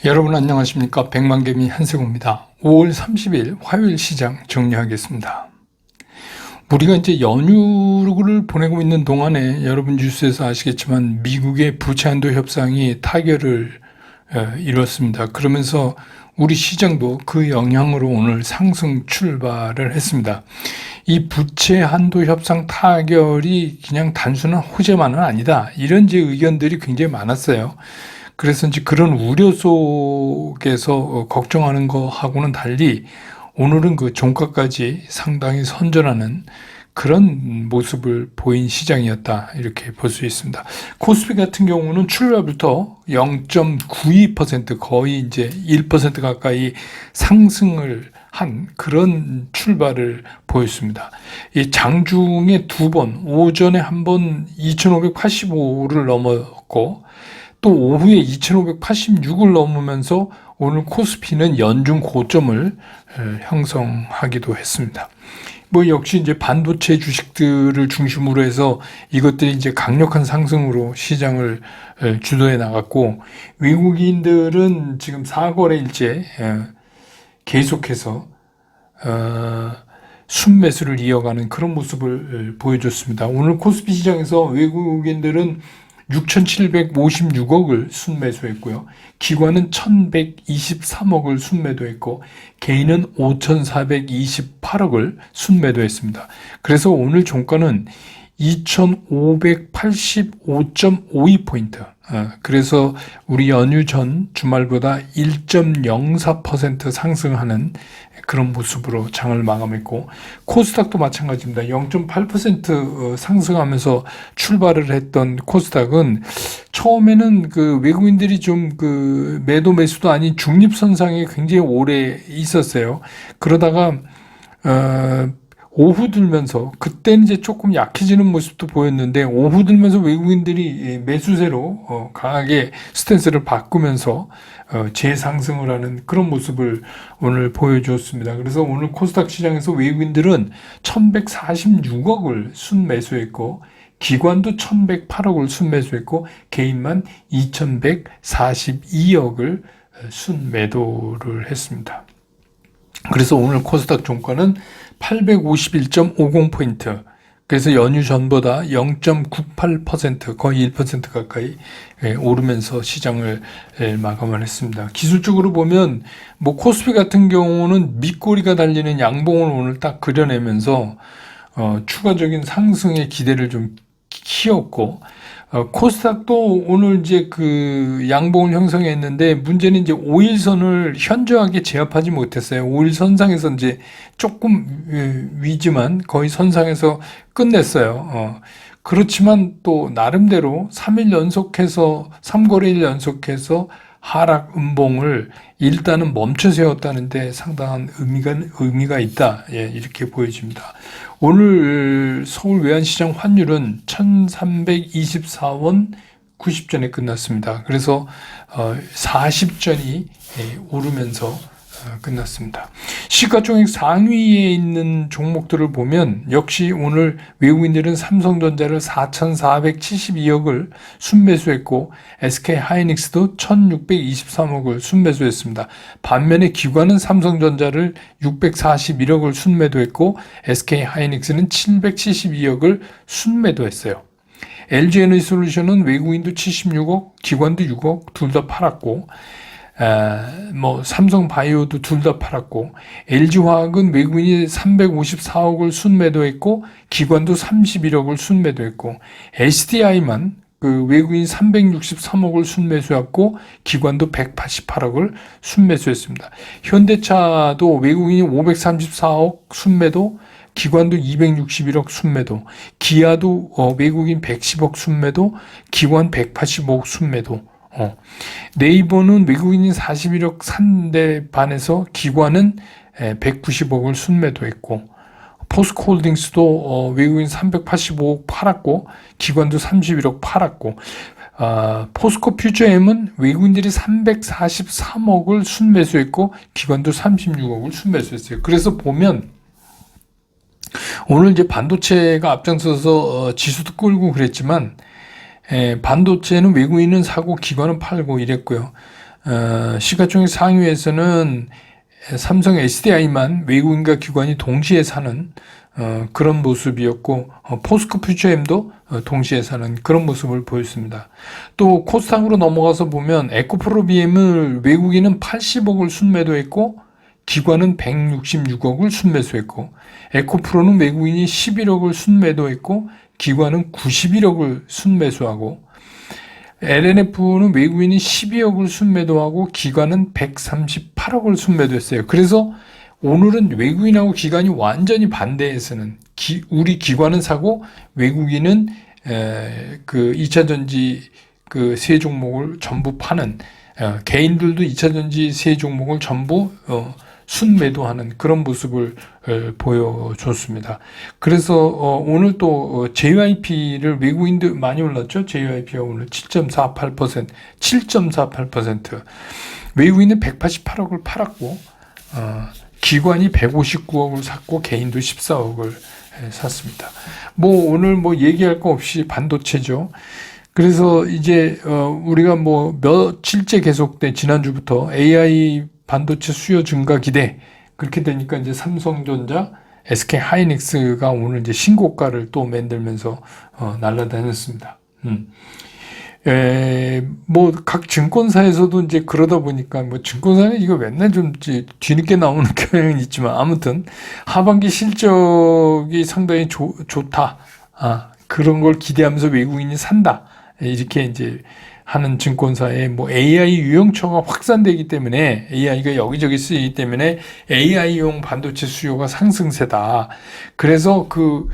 여러분 안녕하십니까? 백만개미 한세구입니다. 5월 30일 화요일 시장 정리하겠습니다. 우리가 이제 연휴를 보내고 있는 동안에 여러분 뉴스에서 아시겠지만 미국의 부채 한도 협상이 타결을 이뤘습니다. 그러면서 우리 시장도 그 영향으로 오늘 상승 출발을 했습니다. 이 부채 한도 협상 타결이 그냥 단순한 호재만은 아니다. 이런 이제 의견들이 굉장히 많았어요. 그래서 이제 그런 우려 속에서 걱정하는 거하고는 달리 오늘은 그 종가까지 상당히 선전하는 그런 모습을 보인 시장이었다 이렇게 볼 수 있습니다. 코스피 같은 경우는 출발부터 0.92% 거의 이제 1% 가까이 상승을 한 그런 출발을 보였습니다. 이 장중에 두 번, 오전에 한 번 2585를 넘었고 또 오후에 2586을 넘으면서 오늘 코스피는 연중 고점을 형성하기도 했습니다. 뭐 역시 이제 반도체 주식들을 중심으로 해서 이것들이 이제 강력한 상승으로 시장을 주도해 나갔고, 외국인들은 지금 4거래일째 계속해서 순매수를 이어가는 그런 모습을 보여줬습니다. 오늘 코스피 시장에서 외국인들은 6,756억을 순매수했고요. 기관은 1,123억을 순매도했고 개인은 5,428억을 순매도했습니다. 그래서 오늘 종가는 2,585.52포인트. 그래서 우리 연휴 전 주말보다 1.04% 상승하는 그런 모습으로 장을 마감했고, 코스닥도 마찬가지입니다. 0.8% 상승하면서 출발을 했던 코스닥은 처음에는 그 외국인들이 좀 그 매도 매수도 아닌 중립선상에 굉장히 오래 있었어요. 그러다가 오후 들면서 그때는 이제 조금 약해지는 모습도 보였는데, 오후 들면서 외국인들이 매수세로 강하게 스탠스를 바꾸면서 재상승을 하는 그런 모습을 오늘 보여주었습니다. 그래서 오늘 코스닥 시장에서 외국인들은 1,146억을 순매수했고 기관도 1,108억을 순매수했고 개인만 2,142억을 순매도를 했습니다. 그래서 오늘 코스닥 종가는 851.50포인트, 그래서 연휴 전보다 0.98% 거의 1% 가까이 오르면서 시장을 마감을 했습니다. 기술적으로 보면 뭐 코스피 같은 경우는 밑꼬리가 달리는 양봉을 오늘 딱 그려내면서 추가적인 상승의 기대를 좀 키웠고, 코스닥도 오늘 이제 그 양봉을 형성했는데 문제는 이제 5일선을 현저하게 제압하지 못했어요. 5일선상에서 이제 조금 위지만 거의 선상에서 끝냈어요. 그렇지만 또 나름대로 3일 연속해서 3거래일 연속해서 하락 음봉을 일단은 멈춰 세웠다는데 상당한 의미가 있다. 이렇게 보여집니다. 오늘 서울 외환시장 환율은 1324원 90전에 끝났습니다. 그래서 40전이 오르면서 끝났습니다. 시가총액 상위에 있는 종목들을 보면 역시 오늘 외국인들은 삼성전자를 4,472억을 순매수했고 SK하이닉스도 1,623억을 순매수했습니다. 반면에 기관은 삼성전자를 641억을 순매도했고 SK하이닉스는 772억을 순매도했어요. LG에너지솔루션은 외국인도 76억, 기관도 6억 둘 다 팔았고, 삼성바이오도 둘 다 팔았고, LG화학은 외국인이 354억을 순매도했고 기관도 31억을 순매도했고, SDI만 그 외국인 363억을 순매수했고 기관도 188억을 순매수했습니다. 현대차도 외국인이 534억 순매도, 기관도 261억 순매도, 기아도 외국인 110억 순매도, 기관 185억 순매도. 네이버는 외국인이 41억 산대 반에서 기관은 190억을 순매도했고, 포스코홀딩스도 외국인 385억 팔았고 기관도 31억 팔았고, 포스코 퓨처엠은 외국인들이 343억을 순매수했고 기관도 36억을 순매수했어요. 그래서 보면 오늘 이제 반도체가 앞장서서 지수도 끌고 그랬지만 반도체는 외국인은 사고 기관은 팔고 이랬고요. 시가총액 상위에서는 삼성 SDI만 외국인과 기관이 동시에 사는 그런 모습이었고 포스코 퓨처엠도 동시에 사는 그런 모습을 보였습니다. 또 코스닥으로 넘어가서 보면 에코프로비엠을 외국인은 80억을 순매도했고 기관은 166억을 순매수했고 에코프로는 외국인이 11억을 순매도했고 기관은 91억을 순매수하고 LNF는 외국인이 12억을 순매도하고 기관은 138억을 순매도했어요. 그래서 오늘은 외국인하고 기관이 완전히 반대에서는 우리 기관은 사고 외국인은 그 2차전지 그 세 종목을 전부 파는 개인들도 2차전지 세 종목을 전부 순매도하는 그런 모습을 보여줬습니다. 그래서 오늘 또 JYP를 외국인들 많이 올랐죠. JYP가 오늘 7.48%, 외국인은 188억을 팔았고 기관이 159억을 샀고 개인도 14억을 샀습니다. 뭐 오늘 뭐 얘기할 거 없이 반도체죠. 그래서 이제 우리가 뭐 며칠째 계속된 지난주부터 AI 반도체 수요 증가 기대 그렇게 되니까 이제 삼성전자, SK 하이닉스가 오늘 이제 신고가를 또 만들면서 날아다녔습니다. 뭐 각 증권사에서도 이제 그러다 보니까 뭐 증권사는 이거 맨날 좀 뒤늦게 나오는 경향이 있지만 아무튼 하반기 실적이 상당히 좋다. 그런 걸 기대하면서 외국인이 산다. 이렇게 이제 하는 증권사에 뭐 AI 유형처가 확산되기 때문에 AI가 여기저기 쓰이기 때문에 AI용 반도체 수요가 상승세다. 그래서 그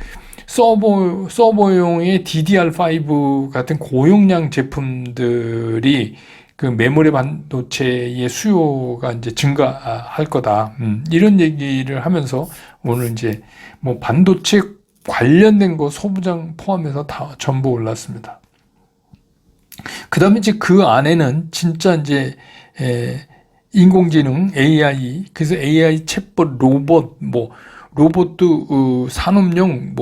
서버용의 DDR5 같은 고용량 제품들이 그 메모리 반도체의 수요가 이제 증가할 거다. 이런 얘기를 하면서 오늘 이제 뭐 반도체 관련된 거 소부장 포함해서 다 전부 올랐습니다. 그 다음에 이제 그 안에는 진짜 이제, 인공지능, AI, 그래서 AI 챗봇, 로봇도, 산업용,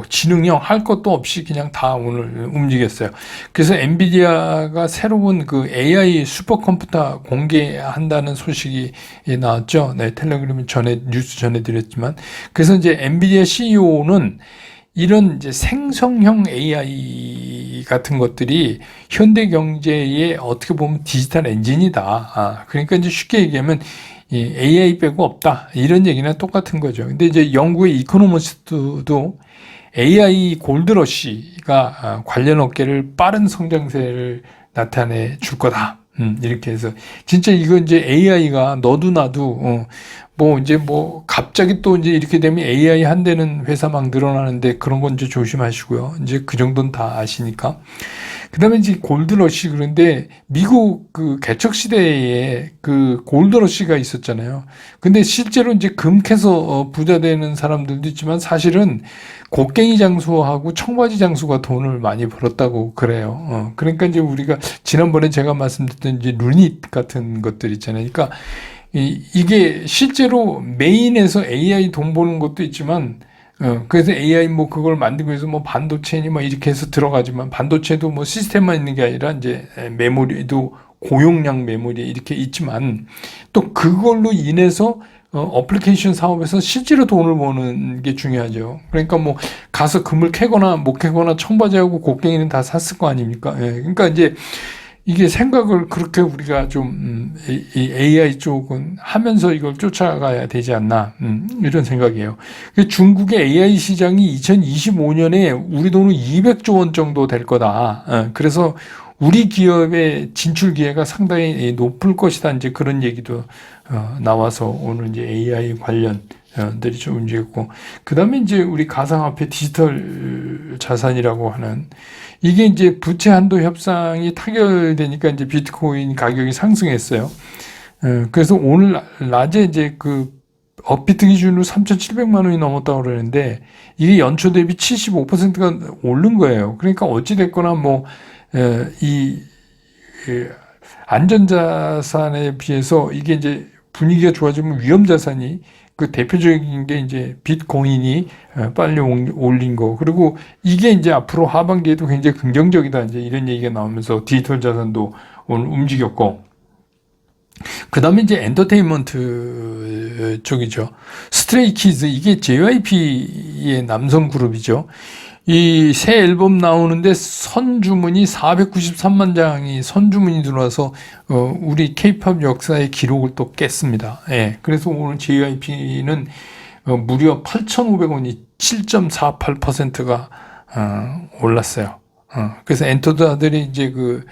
지능형 할 것도 없이 그냥 다 오늘 움직였어요. 그래서 엔비디아가 새로운 그 AI 슈퍼컴퓨터 공개한다는 소식이 나왔죠. 네, 텔레그램 뉴스 전해드렸지만. 그래서 이제 엔비디아 CEO는 이런 이제 생성형 AI 같은 것들이 현대 경제의 어떻게 보면 디지털 엔진이다. 그러니까 이제 쉽게 얘기하면 이 AI 빼고 없다. 이런 얘기나 똑같은 거죠. 근데 이제 영국의 이코노미스트도 AI 골드러시가 관련 업계를 빠른 성장세를 나타내 줄 거다. 이렇게 해서 진짜 이거 이제 AI가 너도 나도 갑자기 또 이제 이렇게 되면 AI 한대는 회사 막 늘어나는데 그런 건 이제 조심하시고요. 이제 그 정도는 다 아시니까. 그 다음에 이제 골드러시, 그런데 미국 그 개척 시대에 그 골드러시가 있었잖아요. 근데 실제로 이제 금 캐서 부자 되는 사람들도 있지만 사실은 곡괭이 장수하고 청바지 장수가 돈을 많이 벌었다고 그래요. 그러니까 이제 우리가 지난번에 제가 말씀드렸던 이제 루닛 같은 것들 있잖아요. 그러니까 이게 실제로 메인에서 AI 돈 버는 것도 있지만, 그래서 AI 뭐 그걸 만들고 해서 뭐 반도체니 뭐 이렇게 해서 들어가지만 반도체도 뭐 시스템만 있는 게 아니라 이제 메모리도 고용량 메모리 이렇게 있지만 또 그걸로 인해서 어플리케이션 사업에서 실제로 돈을 버는 게 중요하죠. 그러니까 뭐 가서 금을 캐거나 못 캐거나 청바지하고 곡괭이는 다 샀을 거 아닙니까? 그러니까 이제 이게 생각을 그렇게 우리가 좀 이 AI 쪽은 하면서 이걸 쫓아가야 되지 않나 이런 생각이에요. 중국의 AI 시장이 2025년에 우리 돈으로 200조 원 정도 될 거다. 그래서 우리 기업의 진출 기회가 상당히 높을 것이다. 이제 그런 얘기도 나와서 오늘 이제 AI 관련들이 좀 움직였고, 그 다음에 이제 우리 가상화폐 디지털 자산이라고 하는 이게 이제 부채 한도 협상이 타결되니까 이제 비트코인 가격이 상승했어요. 그래서 오늘 낮에 이제 그 업비트 기준으로 3,700만 원이 넘었다고 그러는데 이게 연초 대비 75%가 오른 거예요. 그러니까 어찌됐거나 이 안전자산에 비해서 이게 이제 분위기가 좋아지면 위험자산이 그 대표적인 게 이제 비트코인이 빨리 올린 거. 그리고 이게 이제 앞으로 하반기에도 굉장히 긍정적이다. 이제 이런 얘기가 나오면서 디지털 자산도 오늘 움직였고. 그 다음에 이제 엔터테인먼트 쪽이죠. 스트레이키즈, 이게 JYP의 남성 그룹이죠. 이 새 앨범 나오는데 선주문이 493만 장이 선주문이 들어와서 우리 K-팝 역사의 기록을 또 깼습니다. 예, 그래서 오늘 JYP는 무려 8,500원이 7.48%가 올랐어요. 그래서 엔터사들이 이제 그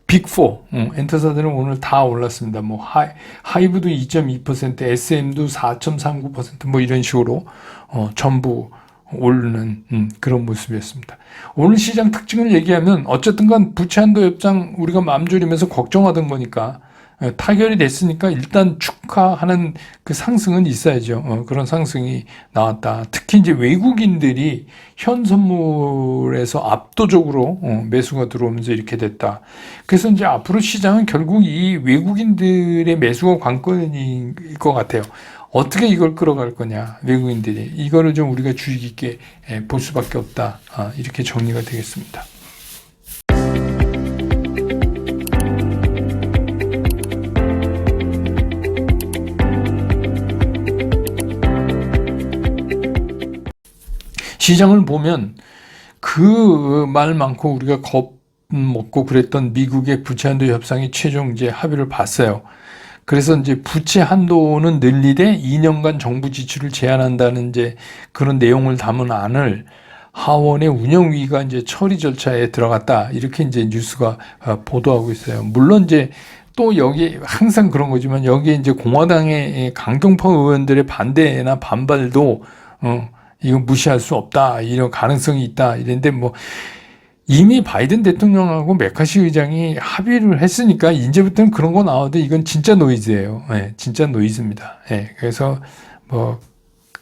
빅4, 엔터사들은 오늘 다 올랐습니다. 뭐 하이브도 2.2%, SM도 4.39%, 뭐 이런 식으로 전부 오르는 그런 모습이었습니다. 오늘 시장 특징을 얘기하면 어쨌든 간 부채 한도 협상 우리가 마음 졸이면서 걱정하던 거니까 타결이 됐으니까 일단 축하하는 그 상승은 있어야죠. 그런 상승이 나왔다. 특히 이제 외국인들이 현 선물에서 압도적으로 매수가 들어오면서 이렇게 됐다. 그래서 이제 앞으로 시장은 결국 이 외국인들의 매수가 관건일 것 같아요. 어떻게 이걸 끌어갈 거냐, 외국인들이. 이거를 좀 우리가 주의 깊게 볼 수밖에 없다. 이렇게 정리가 되겠습니다. 시장을 보면 그 말 많고 우리가 겁 먹고 그랬던 미국의 부채 한도 협상이 최종 이제 합의를 봤어요. 그래서 이제 부채 한도는 늘리되 2년간 정부 지출을 제한한다는 이제 그런 내용을 담은 안을 하원의 운영위가 이제 처리 절차에 들어갔다. 이렇게 이제 뉴스가 보도하고 있어요. 물론 이제 또 여기 항상 그런 거지만 여기에 이제 공화당의 강경파 의원들의 반대나 반발도 이거 무시할 수 없다. 이런 가능성이 있다. 이랬는데 뭐 이미 바이든 대통령하고 메카시 의장이 합의를 했으니까 이제부터는 그런 거 나와도 이건 진짜 노이즈예요. 네, 진짜 노이즈입니다. 네, 그래서 뭐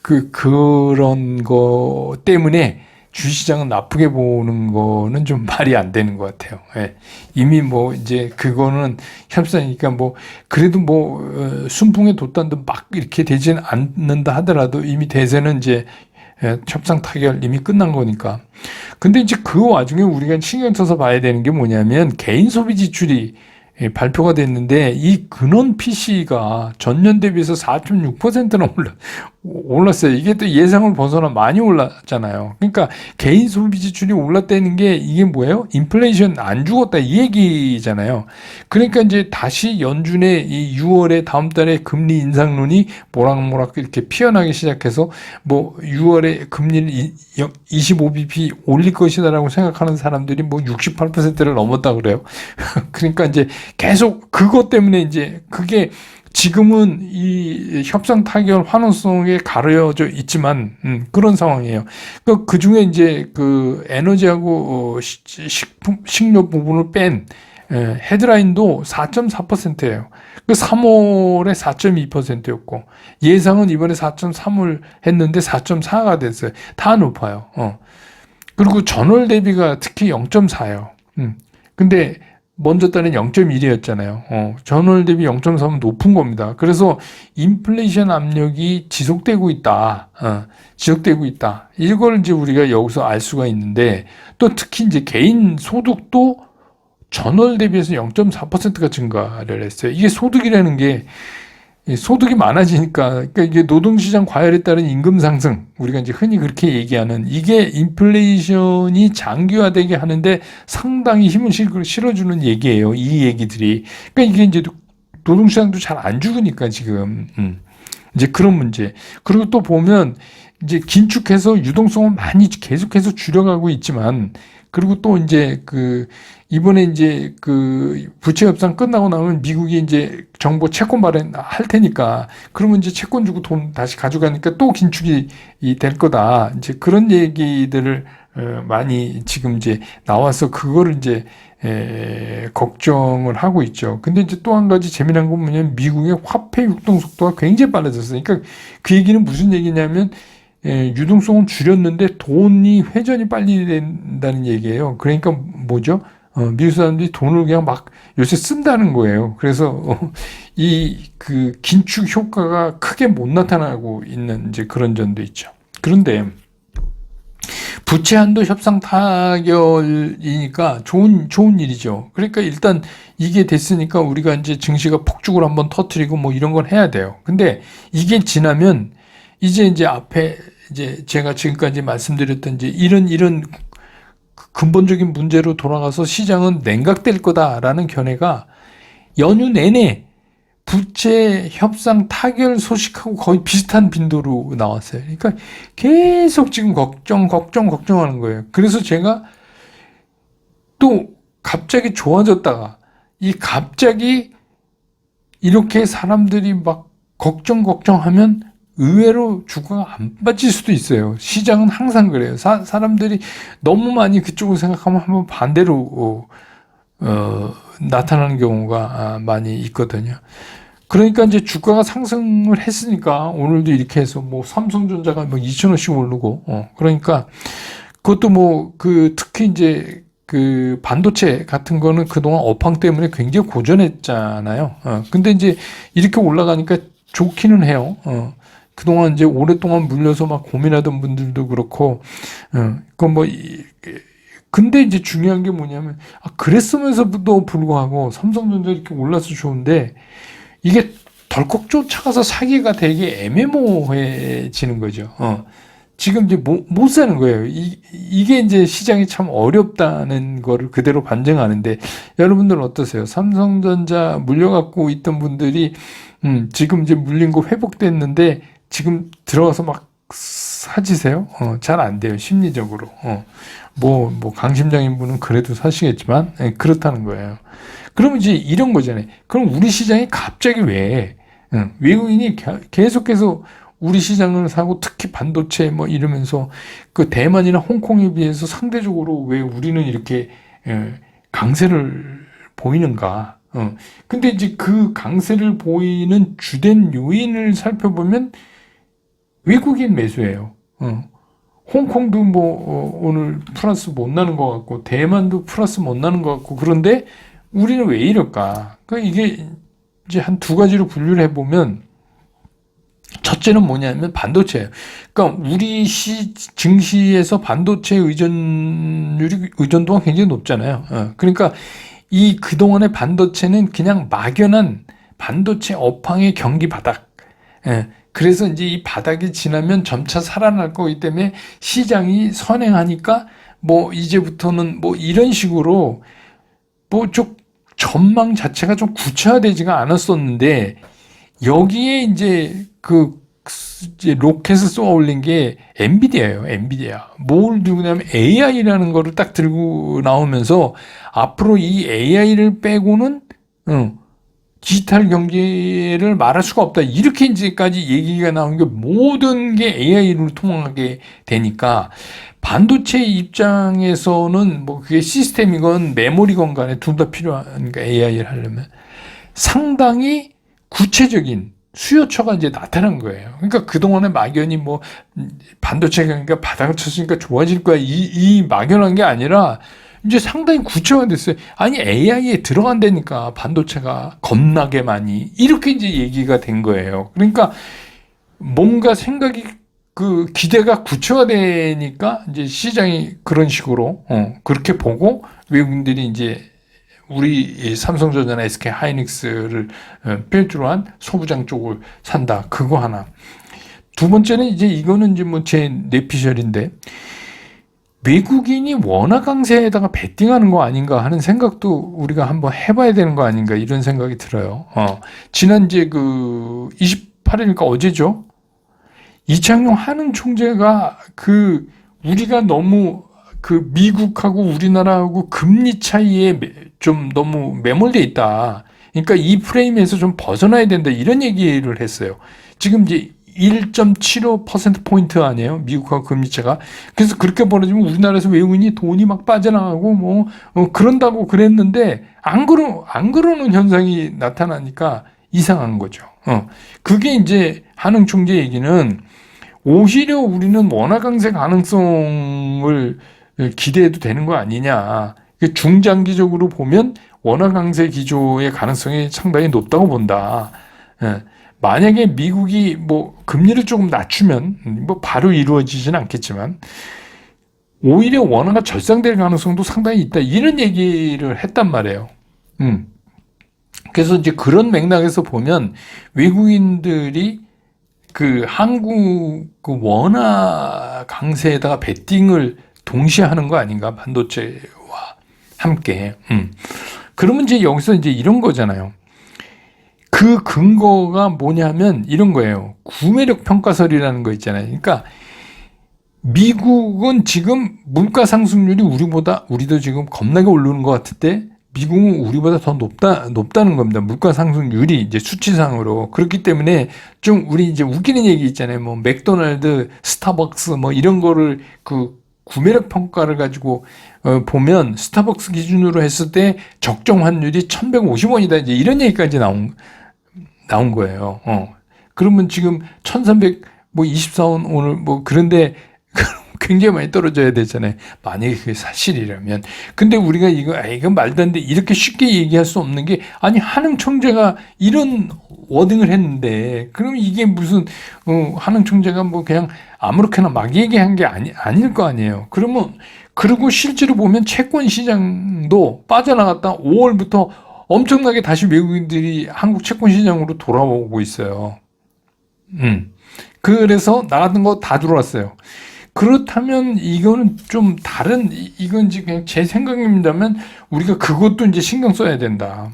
그런 거 때문에 주시장은 나쁘게 보는 거는 좀 말이 안 되는 것 같아요. 네, 이미 뭐 이제 그거는 협상이니까 뭐 그래도 뭐 순풍의 돛단도 막 이렇게 되지는 않는다 하더라도 이미 대세는 이제 협상 타결 이미 끝난 거니까. 근데 이제 그 와중에 우리가 신경 써서 봐야 되는 게 뭐냐면 개인 소비 지출이 발표가 됐는데 이 근원 PC가 전년 대비해서 4.6%나 올랐어요. 이게 또 예상을 벗어나 많이 올랐잖아요. 그러니까 개인 소비 지출이 올랐다는 게 이게 뭐예요? 인플레이션 안 죽었다 이 얘기잖아요. 그러니까 이제 다시 연준의 이 6월에 다음 달에 금리 인상론이 모락모락 이렇게 피어나기 시작해서 뭐 6월에 금리를 25bp 올릴 것이다라고 생각하는 사람들이 뭐 68%를 넘었다 그래요. 그러니까 이제 계속 그것 때문에 이제 그게 지금은 이 협상 타결 환원성에 가려져 있지만 그런 상황이에요. 그 중에 이제 그 에너지하고 식료 부분을 뺀 헤드라인도 4.4%예요. 그 3월에 4.2%였고 예상은 이번에 4.3을 했는데 4.4가 됐어요. 다 높아요. 그리고 전월 대비가 특히 0.4예요. 근데 먼저 달은 0.1이었잖아요. 전월 대비 0.3은 높은 겁니다. 그래서 인플레이션 압력이 지속되고 있다. 지속되고 있다. 이걸 이제 우리가 여기서 알 수가 있는데 또 특히 이제 개인 소득도 전월 대비해서 0.4%가 증가를 했어요. 이게 소득이라는 게 소득이 많아지니까, 그러니까 이게 노동시장 과열에 따른 임금 상승, 우리가 이제 흔히 그렇게 얘기하는 이게 인플레이션이 장기화되게 하는데 상당히 힘을 실어주는 얘기예요. 이 얘기들이. 그러니까 이게 이제 노동시장도 잘 안 죽으니까 지금, 이제 그런 문제. 그리고 또 보면 이제 긴축해서 유동성을 많이 계속해서 줄여가고 있지만, 그리고 또 이제 이번에 이제 부채 협상 끝나고 나면 미국이 이제 정부 채권 발행할 테니까 그러면 이제 채권 주고 돈 다시 가져가니까 또 긴축이 될 거다. 이제 그런 얘기들을 많이 지금 이제 나와서 그거를 이제 걱정을 하고 있죠. 근데 이제 또 한 가지 재미난 건 뭐냐면 미국의 화폐 유동 속도가 굉장히 빨라졌어요. 그러니까 그 얘기는 무슨 얘기냐면 유동성은 줄였는데 돈이 회전이 빨리 된다는 얘기예요. 그러니까 뭐죠? 미국 사람들이 돈을 그냥 막 요새 쓴다는 거예요. 그래서 긴축 효과가 크게 못 나타나고 있는 이제 그런 점도 있죠. 그런데 부채 한도 협상 타결이니까 좋은 일이죠. 그러니까 일단 이게 됐으니까 우리가 이제 증시가 폭죽을 한번 터트리고 뭐 이런 걸 해야 돼요. 근데 이게 지나면 이제 앞에 이제 제가 지금까지 말씀드렸던 이제 이런 근본적인 문제로 돌아가서 시장은 냉각될 거다라는 견해가 연휴 내내 부채 협상 타결 소식하고 거의 비슷한 빈도로 나왔어요. 그러니까 계속 지금 걱정하는 거예요. 그래서 제가 또 갑자기 좋아졌다가 갑자기 이렇게 사람들이 막 걱정하면 의외로 주가가 안 빠질 수도 있어요. 시장은 항상 그래요. 사람들이 너무 많이 그쪽을 생각하면 한번 반대로 나타나는 경우가 많이 있거든요. 그러니까 이제 주가가 상승을 했으니까 오늘도 이렇게 해서 뭐 삼성전자가 뭐 2,000원씩 오르고 그러니까 그것도 뭐 특히 이제 반도체 같은 거는 그동안 업황 때문에 굉장히 고전했잖아요. 근데 이제 이렇게 올라가니까 좋기는 해요. 그동안 이제 오랫동안 물려서 막 고민하던 분들도 그렇고 근데 이제 중요한 게 뭐냐면 그랬으면서도 불구하고 삼성전자 이렇게 올라서 좋은데 이게 덜컥 쫓아가서 사기가 되게 애매모호해지는 거죠. 지금 이제 못 사는 거예요. 이게 이제 시장이 참 어렵다는 거를 그대로 반증하는데 여러분들은 어떠세요? 삼성전자 물려갖고 있던 분들이 지금 이제 물린 거 회복됐는데 지금 들어가서 막 사지세요? 잘 안 돼요. 심리적으로. 뭐 강심장인 분은 그래도 사시겠지만 그렇다는 거예요. 그러면 이제 이런 거잖아요. 그럼 우리 시장이 갑자기 왜 외국인이 계속해서 우리 시장을 사고 특히 반도체 뭐 이러면서 대만이나 홍콩에 비해서 상대적으로 왜 우리는 이렇게 강세를 보이는가? 근데 이제 그 강세를 보이는 주된 요인을 살펴보면 외국인 매수예요. 홍콩도 오늘 플러스 못 나는 것 같고 대만도 플러스 못 나는 것 같고 그런데 우리는 왜 이럴까? 그러니까 이게 이제 한 두 가지로 분류를 해보면 첫째는 뭐냐면 반도체예요. 그러니까 우리 증시에서 반도체 의존도가 굉장히 높잖아요. 그러니까 그동안의 반도체는 그냥 막연한 반도체 업황의 경기 바닥. 그래서 이제 이 바닥이 지나면 점차 살아날 거기 때문에 시장이 선행하니까 뭐 이제부터는 뭐 이런 식으로 좀 전망 자체가 좀 구체화되지가 않았었는데 여기에 이제 이제 로켓을 쏘아 올린 게 엔비디아예요. 엔비디아. 뭘 들고 나면 AI라는 거를 딱 들고 나오면서 앞으로 이 AI를 빼고는 디지털 경제를 말할 수가 없다. 이렇게 이제까지 얘기가 나온 게 모든 게 AI로 통하게 되니까 반도체 입장에서는 뭐 그게 시스템이건 메모리건 간에 둘 다 필요하니까 AI를 하려면 상당히 구체적인 수요처가 이제 나타난 거예요. 그러니까 그동안에 막연히 뭐 반도체가 그러니까 바닥을 쳤으니까 좋아질 거야. 이 막연한 게 아니라 이제 상당히 구체화됐어요. 아니 AI에 들어간다니까 반도체가 겁나게 많이 이렇게 이제 얘기가 된 거예요. 그러니까 뭔가 생각이 기대가 구체화되니까 이제 시장이 그런 식으로 그렇게 보고 외국인들이 이제 우리 삼성전자나 SK 하이닉스를 필두로 한 소부장 쪽을 산다. 그거 하나. 두 번째는 이제 이거는 이제 뭐 제 뇌피셜인데 외국인이 원화 강세에다가 베팅하는 거 아닌가 하는 생각도 우리가 한번 해봐야 되는 거 아닌가 이런 생각이 들어요. 지난 이제 28일이니까 어제죠. 이창용 한은 총재가 우리가 너무 미국하고 우리나라하고 금리 차이에 좀 너무 매몰돼 있다. 그러니까 이 프레임에서 좀 벗어나야 된다. 이런 얘기를 했어요. 지금 이제 1.75%포인트 아니에요? 미국하고 금리차가. 그래서 그렇게 벌어지면 우리나라에서 외국인이 돈이 막 빠져나가고 그런다고 그랬는데 안 그러는 현상이 나타나니까 이상한 거죠. 그게 이제 한흥 총재 얘기는 오히려 우리는 원화 강세 가능성을 기대해도 되는 거 아니냐. 중장기적으로 보면 원화 강세 기조의 가능성이 상당히 높다고 본다. 만약에 미국이 금리를 조금 낮추면 바로 이루어지진 않겠지만 오히려 원화가 절상될 가능성도 상당히 있다. 이런 얘기를 했단 말이에요. 그래서 이제 그런 맥락에서 보면 외국인들이 그 한국 그 원화 강세에다가 베팅을 동시에 하는 거 아닌가, 반도체와 함께. 그러면 이제 여기서 이제 이런 거잖아요. 그 근거가 뭐냐면 이런 거예요. 구매력 평가설이라는 거 있잖아요. 그러니까 미국은 지금 물가 상승률이 우리도 지금 겁나게 오르는 것 같을 때 미국은 우리보다 더 높다는 겁니다. 물가 상승률이 이제 수치상으로. 그렇기 때문에 좀 우리 이제 웃기는 얘기 있잖아요. 뭐 맥도날드, 스타벅스 뭐 이런 거를 그 구매력 평가를 가지고 보면 스타벅스 기준으로 했을 때 적정 환율이 1150원이다. 이제 이런 얘기까지 나온 거예요. 그러면 지금 1324원 오늘 뭐 그런데 굉장히 많이 떨어져야 되잖아요. 만약에 그게 사실이라면. 근데 우리가 이건 말도 안 돼. 이렇게 쉽게 얘기할 수 없는 게, 아니, 한흥 총재가 이런 워딩을 했는데, 그럼 이게 무슨, 한흥 총재가 뭐 그냥 아무렇게나 막 얘기한 게 아닐 거 아니에요. 그리고 실제로 보면 채권 시장도 빠져나갔다 5월부터 엄청나게 다시 외국인들이 한국 채권 시장으로 돌아오고 있어요. 그래서 나갔던 거 다 들어왔어요. 그렇다면 이거는 좀 다른, 이건 지금 제 생각입니다만 우리가 그것도 이제 신경 써야 된다.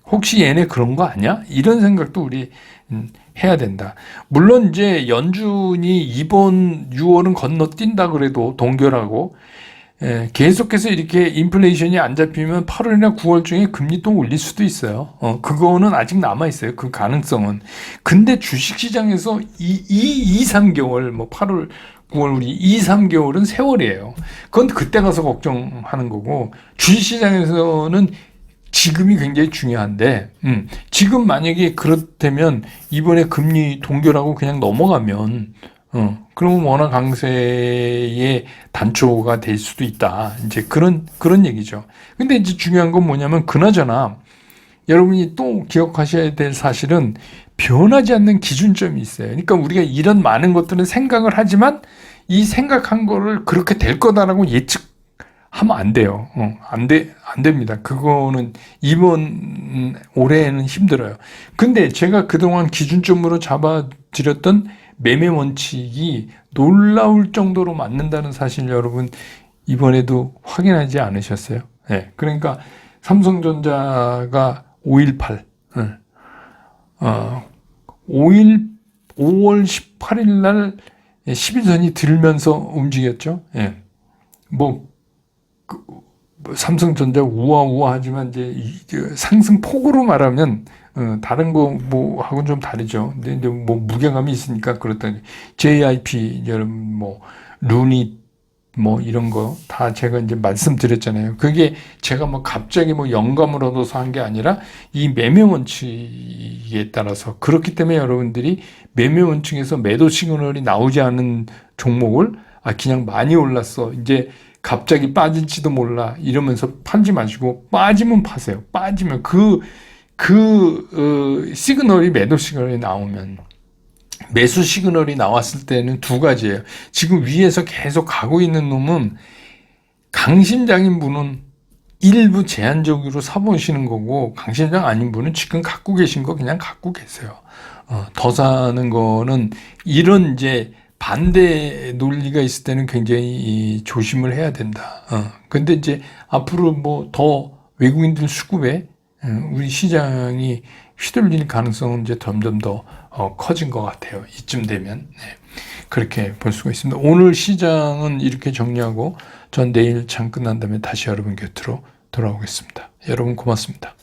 혹시 얘네 그런 거 아니야? 이런 생각도 우리 해야 된다. 물론 이제 연준이 이번 6월은 건너뛴다 그래도 동결하고, 계속해서 이렇게 인플레이션이 안 잡히면 8월이나 9월 중에 금리 또 올릴 수도 있어요. 그거는 아직 남아있어요. 그 가능성은. 근데 주식시장에서 2, 3개월, 뭐 8월, 9월 우리 2, 3개월은 세월이에요. 그건 그때 가서 걱정하는 거고, 주식시장에서는 지금이 굉장히 중요한데, 지금 만약에 그렇다면 이번에 금리 동결하고 그냥 넘어가면, 그러면 원화 강세의 단초가 될 수도 있다. 이제 그런 얘기죠. 근데 이제 중요한 건 뭐냐면, 그나저나, 여러분이 또 기억하셔야 될 사실은 변하지 않는 기준점이 있어요. 그러니까 우리가 이런 많은 것들은 생각을 하지만 이 생각한 거를 그렇게 될 거다라고 예측하면 안 돼요. 안 됩니다. 그거는 올해는 힘들어요. 근데 제가 그동안 기준점으로 잡아드렸던 매매 원칙이 놀라울 정도로 맞는다는 사실 여러분 이번에도 확인하지 않으셨어요? 네. 그러니까 삼성전자가 5.18, 5월 18일 날 11선이 들면서 움직였죠. 예. 삼성전자 우아하지만 이제 상승 폭으로 말하면, 다른 거 하고는 좀 다르죠. 근데 이제 무게감이 있으니까 그렇다. JIP, 여러분, 루닛, 이런 거 다 제가 이제 말씀드렸잖아요. 그게 제가 갑자기 영감을 얻어서 한 게 아니라 이 매매 원칙에 따라서 그렇기 때문에 여러분들이 매매 원칙에서 매도 시그널이 나오지 않은 종목을 그냥 많이 올랐어. 이제 갑자기 빠질지도 몰라. 이러면서 팔지 마시고 빠지면 파세요. 빠지면 시그널이 매도 시그널이 나오면 매수 시그널이 나왔을 때는 두 가지예요. 지금 위에서 계속 가고 있는 놈은 강심장인 분은 일부 제한적으로 사보시는 거고, 강심장 아닌 분은 지금 갖고 계신 거 그냥 갖고 계세요. 더 사는 거는 이런 이제 반대 논리가 있을 때는 굉장히 조심을 해야 된다. 근데 이제 앞으로 더 외국인들 수급에 우리 시장이 휘둘릴 가능성은 이제 점점 더 커진 것 같아요. 이쯤 되면. 네. 그렇게 볼 수가 있습니다. 오늘 시장은 이렇게 정리하고 전 내일 장 끝난 다음에 다시 여러분 곁으로 돌아오겠습니다. 여러분 고맙습니다.